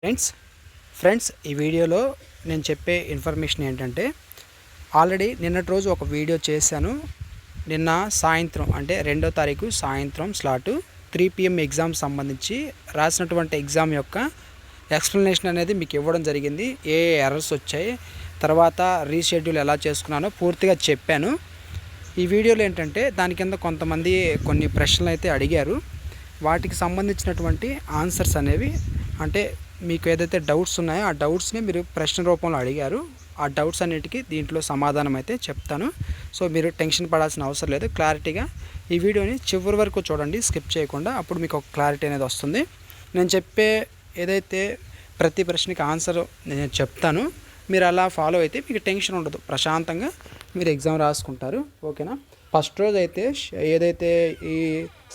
Friends ఈ వీడియోలో నేను చెప్పే ఇన్ఫర్మేషన్ ఏంటంటే ఆల్రెడీ నిన్నటి రోజు ఒక వీడియో చేశాను. నిన్న సాయంత్రం అంటే 2వ తారీఖు సాయంత్రం స్లాటు 3 PM ఎగ్జామ్ సంబంధించి రాసినటువంటి ఎగ్జామ్ యొక్క ఎక్స్ప్లెనేషన్ అనేది మీకు ఇవ్వడం జరిగింది. ఏ ఎర్రర్స్ వచ్చాయి, తర్వాత రీషెడ్యూల్ ఎలా చేసుకున్నానో పూర్తిగా చెప్పాను. ఈ వీడియోలో ఏంటంటే దాని కింద కొంతమంది కొన్ని ప్రశ్నలు అయితే అడిగారు. వాటికి సంబంధించినటువంటి ఆన్సర్స్ అనేవి అంటే మీకు ఏదైతే డౌట్స్ ఉన్నాయో ఆ డౌట్స్ని మీరు ప్రశ్న రూపంలో అడిగారు. ఆ డౌట్స్ అన్నిటికీ దీంట్లో సమాధానం అయితే చెప్తాను. సో మీరు టెన్షన్ పడాల్సిన అవసరం లేదు. క్లారిటీగా ఈ వీడియోని చివరి వరకు చూడండి, స్కిప్ చేయకుండా. అప్పుడు మీకు ఒక క్లారిటీ అనేది వస్తుంది. నేను చెప్పే ఏదైతే ప్రతి ప్రశ్నకి ఆన్సర్ నేను చెప్తాను, మీరు అలా ఫాలో అయితే మీకు టెన్షన్ ఉండదు. ప్రశాంతంగా మీరు ఎగ్జామ్ రాసుకుంటారు. ఓకేనా? ఫస్ట్ రోజు అయితే ఏదైతే ఈ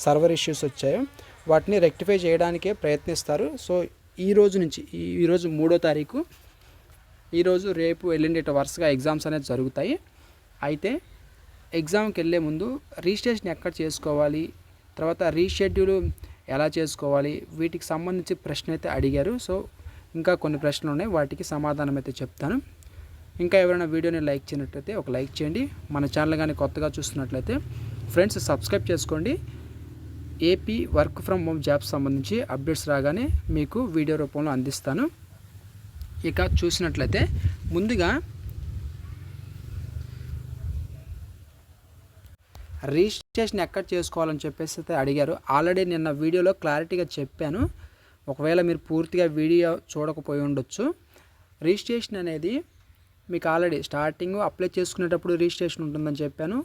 సర్వర్ ఇష్యూస్ వచ్చాయో వాటిని రెక్టిఫై చేయడానికే ప్రయత్నిస్తారు. సో ఈరోజు నుంచి ఈరోజు 3వ తారీఖు, ఈరోజు రేపు ఎల్లుండి వరుసగా ఎగ్జామ్స్ అనేది జరుగుతాయి. అయితే ఎగ్జామ్కి వెళ్ళే ముందు రిజిస్ట్రేషన్ ఎక్కడ చేసుకోవాలి, తర్వాత రీషెడ్యూల్ ఎలా చేసుకోవాలి, వీటికి సంబంధించి ప్రశ్న అయితే అడిగారు. సో ఇంకా కొన్ని ప్రశ్నలు ఉన్నాయి, వాటికి సమాధానం అయితే చెప్తాను. ఇంకా ఎవరైనా వీడియోని లైక్ చేయనట్లయితే ఒక లైక్ చేయండి. మన ఛానల్ కానీ కొత్తగా చూస్తున్నట్లయితే ఫ్రెండ్స్ సబ్స్క్రైబ్ చేసుకోండి. AP work from home jobs సంబంధించి అప్డేట్స్ రాగానే మీకు వీడియో రూపంలో అందిస్తాను. ఇక చూసినట్లయితే ముందుగా రిజిస్ట్రేషన్ ఎక్కడ చేసుకోవాలని చెప్పేసి అయితే అడిగారు. ఆల్రెడీ నిన్న వీడియోలో క్లారిటీగా చెప్పాను. ఒకవేళ మీరు పూర్తిగా వీడియో చూడకపోయి ఉండొచ్చు. రిజిస్ట్రేషన్ అనేది మీకు ఆల్రెడీ స్టార్టింగ్ అప్లై చేసుకునేటప్పుడు రిజిస్ట్రేషన్ ఉంటుందని చెప్పాను.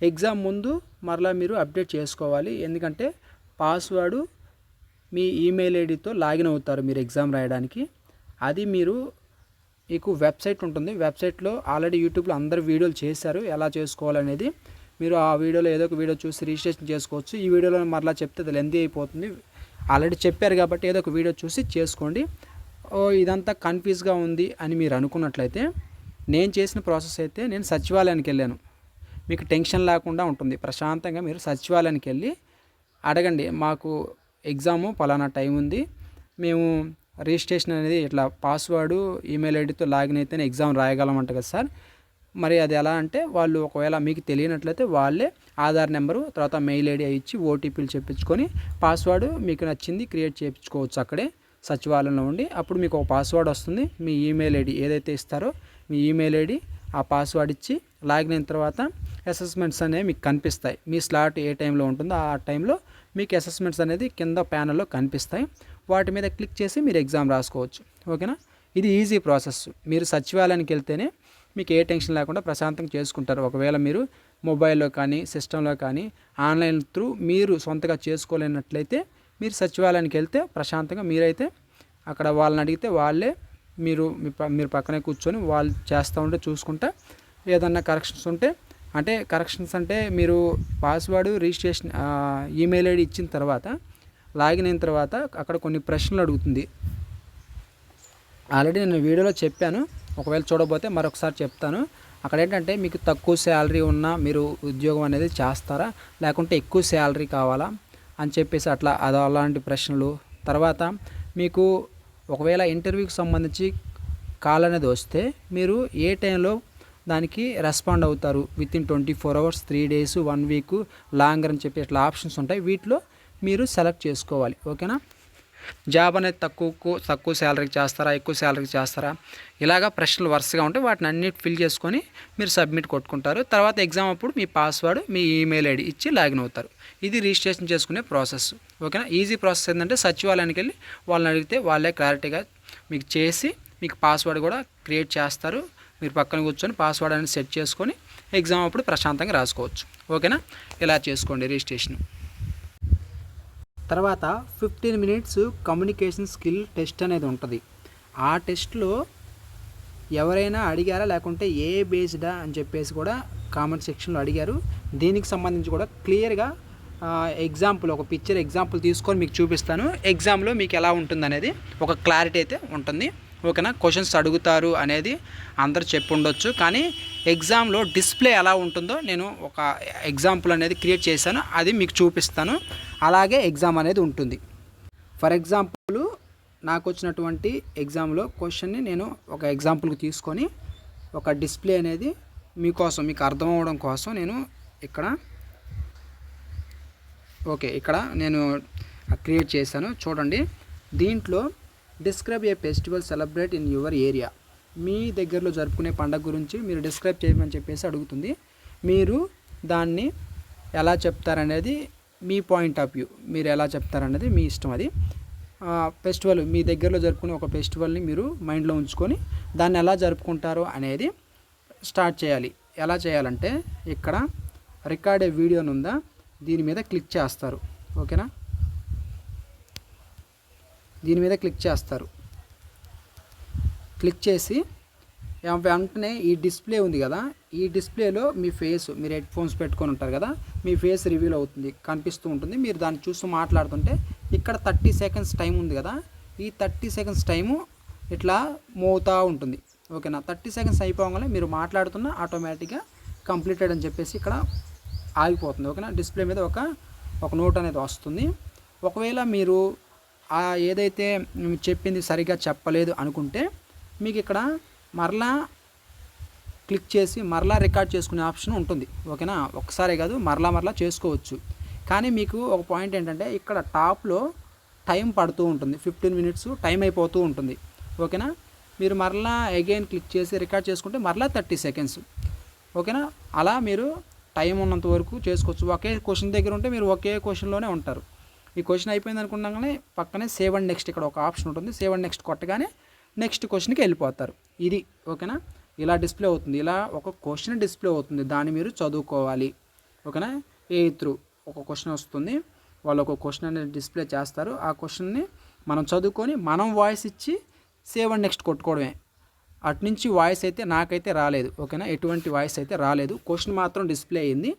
ఎగ్జామ్ ముందు మరలా మీరు అప్డేట్ చేసుకోవాలి. ఎందుకంటే పాస్వర్డ్ మీ ఈమెయిల్ ఐడితో లాగిన్ అవుతారు మీరు ఎగ్జామ్ రాయడానికి. అది మీకు వెబ్సైట్ ఉంటుంది. వెబ్సైట్లో ఆల్రెడీ యూట్యూబ్లో అందరు వీడియోలు చేశారు ఎలా చేసుకోవాలనేది. మీరు ఆ వీడియోలో ఏదో ఒక వీడియో చూసి రిజిస్ట్రేషన్ చేసుకోవచ్చు. ఈ వీడియోలో మరలా చెప్తే అది లెంతీ అయిపోతుంది. ఆల్రెడీ చెప్పారు కాబట్టి ఏదో ఒక వీడియో చూసి చేసుకోండి. ఇదంతా కన్ఫ్యూజ్గా ఉంది అని మీరు అనుకున్నట్లయితే నేను చేసిన ప్రాసెస్ అయితే నేను సచివాలయానికి వెళ్ళాను. మీకు టెన్షన్ లేకుండా ఉంటుంది. ప్రశాంతంగా మీరు సచివాలయానికి వెళ్ళి అడగండి, మాకు ఎగ్జాము పలానా టైం ఉంది, మేము రిజిస్ట్రేషన్ అనేది ఇట్లా పాస్వర్డ్ ఈమెయిల్ ఐడితో లాగిన్ అయితేనే ఎగ్జామ్ రాయగలమంట కదా సార్, మరి అది ఎలా అంటే వాళ్ళు ఒకవేళ మీకు తెలియనట్లయితే వాళ్ళే ఆధార్ నెంబరు తర్వాత మెయిల్ ఐడి ఇచ్చి ఓటీపీలు చెప్పించుకొని పాస్వర్డ్ మీకు నచ్చింది క్రియేట్ చేయించుకోవచ్చు అక్కడే సచివాలయంలో ఉండి. అప్పుడు మీకు ఒక పాస్వర్డ్ వస్తుంది. మీ ఈమెయిల్ ఐడి ఏదైతే ఇస్తారో మీ ఈమెయిల్ ఐడి ఆ పాస్వర్డ్ ఇచ్చి లాగిన్ అయిన తర్వాత అసెస్మెంట్స్ అనేవి మీకు కనిపిస్తాయి. మీ స్లాట్ ఏ టైంలో ఉంటుందో ఆ టైంలో మీకు అసెస్మెంట్స్ అనేది కింద ప్యానల్లో కనిపిస్తాయి. వాటి మీద క్లిక్ చేసి మీరు ఎగ్జామ్ రాసుకోవచ్చు. ఓకేనా? ఇది ఈజీ ప్రాసెస్. మీరు సచివాలయానికి వెళ్తేనే మీకు ఏ టెన్షన్ లేకుండా ప్రశాంతంగా చేసుకుంటారు. ఒకవేళ మీరు మొబైల్లో కానీ సిస్టంలో కానీ ఆన్లైన్ త్రూ మీరు సొంతగా చేసుకోలేనట్లయితే మీరు సచివాలయానికి వెళ్తే ప్రశాంతంగా మీరైతే అక్కడ వాళ్ళని అడిగితే వాళ్ళే మీరు పక్కనే కూర్చొని వాళ్ళు చేస్తూ ఉంటే చూసుకుంటా ఏదన్నా కరెక్షన్స్ ఉంటే కరెక్షన్స్ అంటే మీరు పాస్వర్డ్ రిజిస్ట్రేషన్ ఈమెయిల్ ఐడి ఇచ్చిన తర్వాత లాగిన్ అయిన తర్వాత అక్కడ కొన్ని ప్రశ్నలు అడుగుతుంది. ఆల్రెడీ నేను వీడియోలో చెప్పాను, ఒకవేళ చూడకపోతే మరొకసారి చెప్తాను. అక్కడ ఏంటంటే మీకు తక్కువ శాలరీ ఉన్నా మీరు ఉద్యోగం అనేది చేస్తారా, లేకుంటే ఎక్కువ శాలరీ కావాలా అని చెప్పేసి అలాంటి ప్రశ్నలు. తర్వాత మీకు ఒకవేళ ఇంటర్వ్యూకి సంబంధించి కాల్ అనేది వస్తే మీరు ఏ టైంలో దానికి రెస్పాండ్ అవుతారు, within 24 hours, 3 days, 1 week, longer అని చెప్పి ఇట్లా ఆప్షన్స్ ఉంటాయి. వీటిలో మీరు సెలెక్ట్ చేసుకోవాలి. ఓకేనా? జాబ్ అనేది తక్కువ శాలరీకి చేస్తారా, ఎక్కువ శాలరీకి చేస్తారా, ఇలాగా ప్రశ్నలు వరుసగా ఉంటాయి. వాటిని అన్నిటి ఫిల్ చేసుకొని మీరు సబ్మిట్ కొట్టుకుంటారు. తర్వాత ఎగ్జామ్ అప్పుడు మీ పాస్వర్డ్ మీ ఈమెయిల్ ఐడి ఇచ్చి లాగిన్ అవుతారు. ఇది రిజిస్ట్రేషన్ చేసుకునే ప్రాసెస్. ఓకేనా? ఈజీ ప్రాసెస్ ఏంటంటే సచివాలయానికి వెళ్ళి వాళ్ళని అడిగితే వాళ్ళే క్లారిటీగా మీకు చేసి మీకు పాస్వర్డ్ కూడా క్రియేట్ చేస్తారు. మీరు పక్కన కూర్చొని పాస్వర్డ్ అనేది సెట్ చేసుకొని ఎగ్జామ్ అప్పుడు ప్రశాంతంగా రాసుకోవచ్చు. ఓకేనా? ఇలా చేసుకోండి రిజిస్ట్రేషన్. తర్వాత 15 minutes కమ్యూనికేషన్ స్కిల్ టెస్ట్ అనేది ఉంటుంది. ఆ టెస్ట్లో ఎవరైనా అడిగారా లేకుంటే ఏ బేస్డా అని చెప్పేసి కూడా కామెంట్ సెక్షన్లో అడిగారు. దీనికి సంబంధించి కూడా క్లియర్గా ఎగ్జాంపుల్ ఒక పిక్చర్ ఎగ్జాంపుల్ తీసుకొని మీకు చూపిస్తాను. ఎగ్జామ్లో మీకు ఎలా ఉంటుంది అనేది ఒక క్లారిటీ అయితే ఉంటుంది. ఓకేనా? క్వశ్చన్స్ అడుగుతారు అనేది అందరూ చెప్పి ఉండొచ్చు, కానీ ఎగ్జామ్లో డిస్ప్లే ఎలా ఉంటుందో నేను ఒక ఎగ్జాంపుల్ అనేది క్రియేట్ చేశాను, అది మీకు చూపిస్తాను. అలాగే ఎగ్జామ్ అనేది ఉంటుంది. ఫర్ ఎగ్జాంపుల్ నాకు వచ్చినటువంటి ఎగ్జామ్లో క్వశ్చన్ని నేను ఒక ఎగ్జాంపుల్కి తీసుకొని ఒక డిస్ప్లే అనేది మీకోసం మీకు అర్థం అవ్వడం కోసం నేను ఇక్కడ నేను క్రియేట్ చేశాను. చూడండి, దీంట్లో describe a festival celebrate in your area. మీ దగ్గరలో జరుపుకునే పండుగ గురించి మీరు డిస్క్రైబ్ చేయమని చెప్పేసి అడుగుతుంది. మీరు దాన్ని ఎలా చెప్తారనేది మీ పాయింట్ ఆఫ్ వ్యూ, మీరు ఎలా చెప్తారనేది మీ ఇష్టం. అది ఫెస్టివల్ మీ దగ్గరలో జరుపుకునే ఒక ఫెస్టివల్ని మీరు మైండ్లో ఉంచుకొని దాన్ని ఎలా జరుపుకుంటారో అనేది స్టార్ట్ చేయాలి. ఎలా చేయాలంటే ఇక్కడ రికార్డ్ ఏ వీడియోని ఉందా, దీని మీద క్లిక్ చేస్తారు. ఓకేనా, దీని మీద క్లిక్ చేస్తారు. క్లిక్ చేసి వెంటనే ఈ డిస్ప్లే ఉంది కదా, ఈ డిస్ప్లేలో మీ ఫేస్, మీరు హెడ్ ఫోన్స్ పెట్టుకొని ఉంటారు కదా, మీ ఫేస్ రివీల్ అవుతుంది, కనిపిస్తూ ఉంటుంది. మీరు దాన్ని చూస్తూ మాట్లాడుతుంటే ఇక్కడ 30 సెకండ్స్ టైం ఉంది కదా, ఈ 30 సెకండ్స్ టైము ఇట్లా మోగుతూ ఉంటుంది. ఓకేనా, 30 సెకండ్స్ అయిపోగానే మీరు మాట్లాడుతున్న ఆటోమేటిక్గా కంప్లీటెడ్ అని చెప్పేసి ఇక్కడ ఆగిపోతుంది. ఓకేనా, డిస్ప్లే మీద ఒక నోట్ అనేది వస్తుంది. ఒకవేళ మీరు ఏదైతే చెప్పింది సరిగ్గా చెప్పలేదు అనుకుంటే మీకు ఇక్కడ మరలా క్లిక్ చేసి మరలా రికార్డ్ చేసుకునే ఆప్షన్ ఉంటుంది. ఓకేనా, ఒకసారి కాదు మరలా చేసుకోవచ్చు. కానీ మీకు ఒక పాయింట్ ఏంటంటే ఇక్కడ టాప్లో టైం పడుతూ ఉంటుంది, 15 మినిట్స్ టైం అయిపోతూ ఉంటుంది. ఓకేనా, మీరు మరలా అగైన్ క్లిక్ చేసి రికార్డ్ చేసుకుంటే మరలా 30 సెకండ్స్. ఓకేనా, అలా మీరు టైం ఉన్నంత వరకు చేసుకోవచ్చు. ఒకే క్వశ్చన్ దగ్గర ఉంటే మీరు ఒకే క్వశ్చన్లోనే ఉంటారు. ఈ క్వశ్చన్ అయిపోయింది అనుకున్నాగానే పక్కనే సేవ్ అండ్ నెక్స్ట్ ఇక్కడ ఒక ఆప్షన్ ఉంటుంది. సేవ్ అండ్ నెక్స్ట్ కొట్టగానే నెక్స్ట్ క్వశ్చన్కి వెళ్ళిపోతారు. ఇది ఓకేనా, ఇలా డిస్ప్లే అవుతుంది. ఇలా ఒక క్వశ్చన్ డిస్ప్లే అవుతుంది, దాన్ని మీరు చదువుకోవాలి. ఓకేనా, త్రూ ఒక క్వశ్చన్ వస్తుంది, వాళ్ళు ఒక క్వశ్చన్ అనేది డిస్ప్లే చేస్తారు. ఆ క్వశ్చన్ని మనం చదువుకొని మనం వాయిస్ ఇచ్చి సేవ్ అండ్ నెక్స్ట్ కొట్టుకోవడమే. అటునుంచి వాయిస్ అయితే నాకైతే రాలేదు. ఓకేనా, ఎటువంటి వాయిస్ అయితే రాలేదు, క్వశ్చన్ మాత్రం డిస్ప్లే అయింది.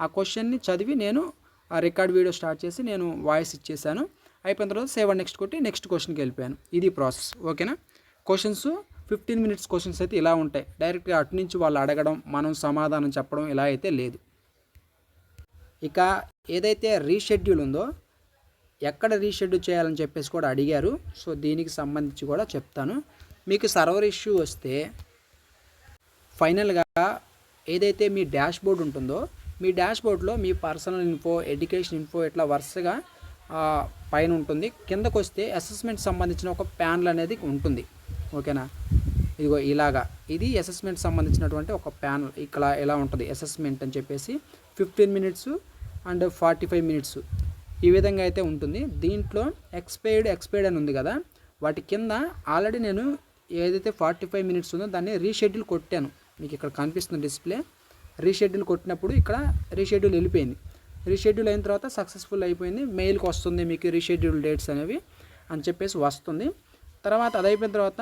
ఆ క్వశ్చన్ని చదివి నేను ఆ రికార్డ్ వీడియో స్టార్ట్ చేసి నేను వాయిస్ ఇచ్చేసాను. అయిపోయిన తర్వాత సేవ్ అండ్ నెక్స్ట్ కొట్టి నెక్స్ట్ క్వశ్చన్కి వెళ్ళిపోయాను. ఇది ప్రాసెస్. ఓకేనా, క్వశ్చన్స్ 15 మినిట్స్ క్వశ్చన్స్ అయితే ఇలా ఉంటాయి. డైరెక్ట్గా అటు నుంచి వాళ్ళు అడగడం, మనం సమాధానం చెప్పడం ఇలా అయితే లేదు. ఇక ఏదైతే రీషెడ్యూల్ ఉందో, ఎక్కడ రీషెడ్యూల్ చేయాలని చెప్పేసి కూడా అడిగారు. సో దీనికి సంబంధించి కూడా చెప్తాను. మీకు సర్వర్ ఇష్యూ వస్తే ఫైనల్గా ఏదైతే మీ డాష్ బోర్డ్ ఉంటుందో, మీ డాష్ బోర్డ్లో మీ పర్సనల్ ఇన్ఫో, ఎడ్యుకేషన్ ఇన్ఫో ఇట్లా వరుసగా పైన ఉంటుంది. కిందకు వస్తే అసెస్మెంట్ సంబంధించిన ఒక ప్యానల్ అనేది ఉంటుంది. ఓకేనా, ఇదిగో ఇలాగా ఇది అసెస్మెంట్ సంబంధించినటువంటి ఒక ప్యానల్. ఇక్కడ ఎలా ఉంటుంది అసెస్మెంట్ అని చెప్పేసి 15 మినిట్స్ అండ్ 45 మినిట్స్ ఈ విధంగా అయితే ఉంటుంది. దీంట్లో ఎక్స్పైర్డ్ అని ఉంది కదా, వాటి కింద ఆల్రెడీ నేను ఏదైతే 45 మినిట్స్ ఉందో దాన్ని రీషెడ్యూల్ కొట్టాను. మీకు ఇక్కడ కనిపిస్తుంది డిస్ప్లే. రీషెడ్యూల్ కొట్టినప్పుడు ఇక్కడ రీషెడ్యూల్ వెళ్ళిపోయింది. రీషెడ్యూల్ అయిన తర్వాత సక్సెస్ఫుల్ అయిపోయింది, మెయిల్కి వస్తుంది మీకు రీషెడ్యూల్ డేట్స్ అనేవి అని చెప్పేసి వస్తుంది. తర్వాత అది అయిపోయిన తర్వాత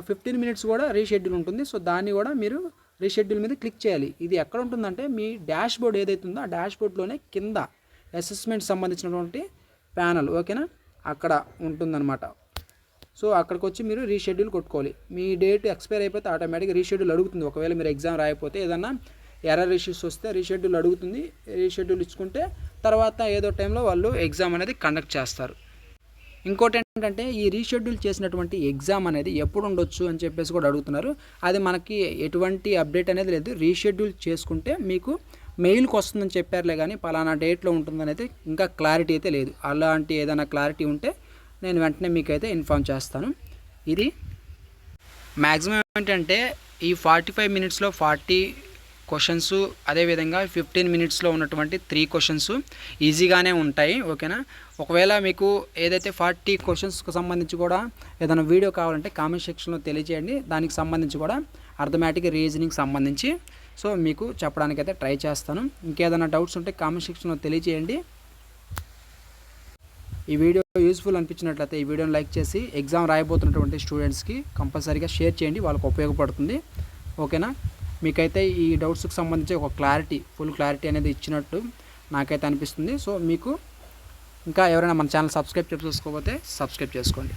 15 మినిట్స్ కూడా రీషెడ్యూల్ ఉంటుంది. సో దాన్ని కూడా మీరు రీషెడ్యూల్ మీద క్లిక్ చేయాలి. ఇది ఎక్కడ ఉంటుందంటే మీ డాష్ బోర్డ్ ఏదైతే ఉందో ఆ డాష్ బోర్డ్లోనే కింద అసెస్మెంట్ సంబంధించినటువంటి ప్యానల్. ఓకేనా, అక్కడ ఉంటుందన్నమాట. సో అక్కడికి వచ్చి మీరు రీషెడ్యూల్ కొట్టుకోవాలి. మీ డేట్ ఎక్స్పైర్ అయిపోతే ఆటోమేటిక్గా రీషెడ్యూల్ అడుగుతుంది. ఒకవేళ మీరు ఎగ్జామ్ రాయకపోతే ఏదన్నా ఎర్రర్ ఇష్యూస్ వస్తే రీషెడ్యూల్ అడుగుతుంది. రీషెడ్యూల్ ఇచ్చుకుంటే తర్వాత ఏదో టైంలో వాళ్ళు ఎగ్జామ్ అనేది కండక్ట్ చేస్తారు. ఇంకోటి ఏంటంటే ఈ రీషెడ్యూల్ చేసినటువంటి ఎగ్జామ్ అనేది ఎప్పుడు ఉండొచ్చు అని చెప్పేసి కూడా అడుగుతున్నారు. అది మనకి ఎటువంటి అప్డేట్ అనేది లేదు. రీషెడ్యూల్ చేసుకుంటే మీకు మెయిల్కి వస్తుందని చెప్పారులే, కానీ పలానా డేట్లో ఉంటుందని అయితే ఇంకా క్లారిటీ అయితే లేదు. అలాంటి ఏదైనా క్లారిటీ ఉంటే నేను వెంటనే మీకైతే ఇన్ఫామ్ చేస్తాను. ఇది మ్యాక్సిమం ఏంటంటే ఈ 45 మినిట్స్లో 40 క్వశ్చన్స్, అదేవిధంగా 15 మినిట్స్లో ఉన్నటువంటి 3 క్వశ్చన్స్ ఈజీగానే ఉంటాయి. ఓకేనా, ఒకవేళ మీకు ఏదైతే 40 క్వశ్చన్స్కి సంబంధించి కూడా ఏదైనా వీడియో కావాలంటే కామెంట్ సెక్షన్లో తెలియజేయండి. దానికి సంబంధించి కూడా అర్థమెటిక్ రీజనింగ్ సంబంధించి సో మీకు చెప్పడానికైతే ట్రై చేస్తాను. ఇంకేదైనా డౌట్స్ ఉంటే కామెంట్ సెక్షన్లో తెలియజేయండి. ఈ వీడియో యూస్ఫుల్ అనిపించినట్లయితే ఈ వీడియోని లైక్ చేసి ఎగ్జామ్ రాయబోతున్నటువంటి స్టూడెంట్స్కి కంపల్సరీగా షేర్ చేయండి, వాళ్ళకి ఉపయోగపడుతుంది. ఓకేనా, మీకైతే ఈ డౌట్స్కి సంబంధించి ఒక ఫుల్ క్లారిటీ అనేది ఇచ్చినట్టు నాకైతే అనిపిస్తుంది. సో మీకు ఇంకా ఎవరైనా మన ఛానల్ సబ్స్క్రైబ్ చేసుకోకపోతే సబ్స్క్రైబ్ చేసుకోండి.